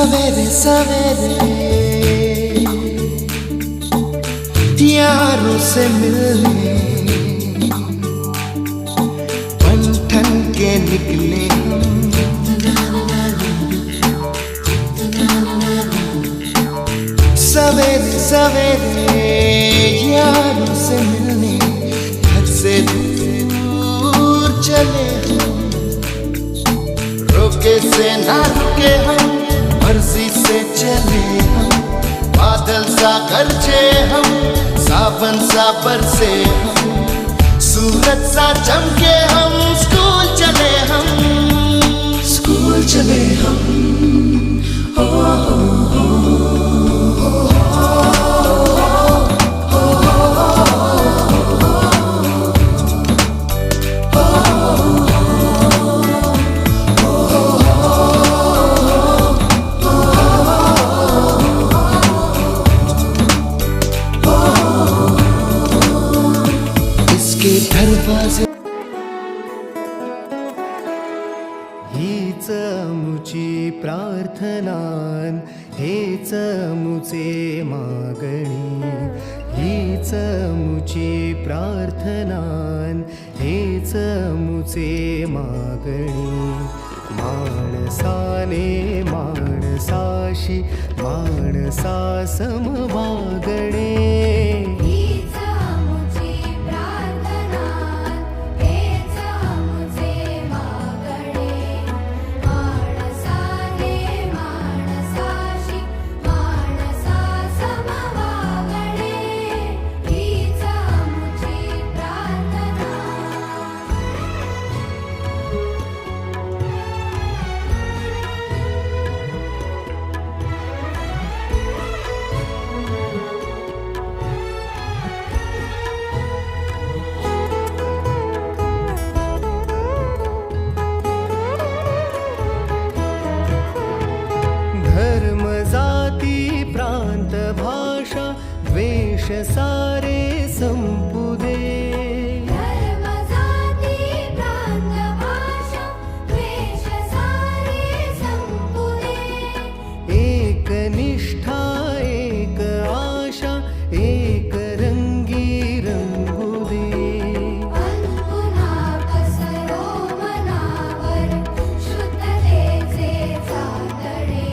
सवेरे सवेरे यारों से मिलने बन ठन के निकले हम। सवेरे सवेरे यारों से मिलने घर से दूर चले हम। रुके से ना रुके हम, मर्जी से चले हम। बादल सा गरजे हम, सावन सा बरसे हम। सूरज सा चमके हम, स्कूल चले हम। स्कूल चले हम। हो हो हो। दरवाजे हीच मुची प्रार्थनान, हेच मुचे मागणी। हीच मुची प्रार्थनान, हेच मुचे मागणी। माणसाने माणसाशी माणसा सम वागणे। धर्म जाती प्रांत भाषा द्वेष सारे संपू दे। धर्म जाती प्रांत भाषा द्वेष सारे संपू दे। एक निष्ठा एक आशा एक रंगी रंगू दे। पुन्हा पसरो मनावर शुद्धतेचे चांदणे।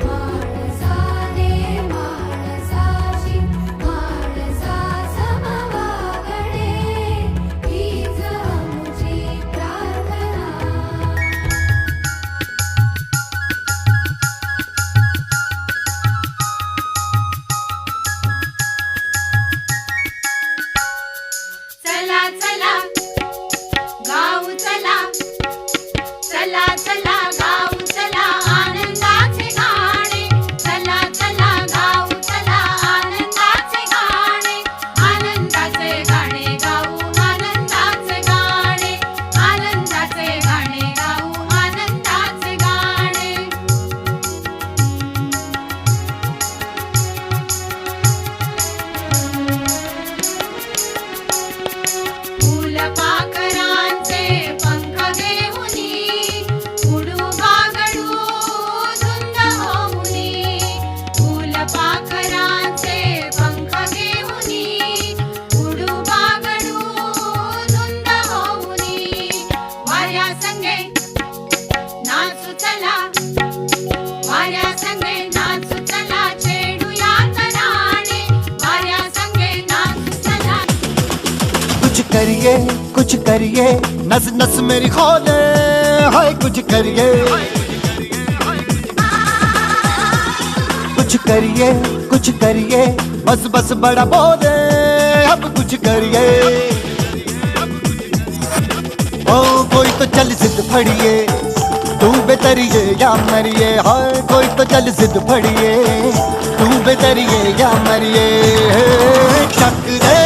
माणसाने माणसाशी माणसा सम वागणे। हीच आमची प्रार्थना। चला चला गाऊ चला, चला चला गाऊ चला आनंदाचे गाणे। चला चला गाऊ चला आनंदाचे गाणे। आनंदाचे गाणे गाऊ, आनंदाचे गाणे। आनंदाचे गाणे गाऊ, आनंदाचे गाणे। फुलपाखरांचे पंख घेऊनी उडू बागडू धुंद होऊनी। फुलपाखरांचे पंख घेऊनी उडू बागडू धुंद होऊनी। वाऱ्या संगे नाचू चला, वाऱ्या संगे नाचू चला, छेडूया तराणे। वाऱ्या संगे नाचू चला। कुछ करिए नस नस मेरी खोले। हाय कुछ करिए कुछ करिए बस बस बड़ा बोले। अब कुछ करिए ओ कोई तो चल जिद फड़िए। तू बेतरिए या मरिए। हाय कोई तो चल जिद फड़िए। तू बेतरिए या मरिए। चक दे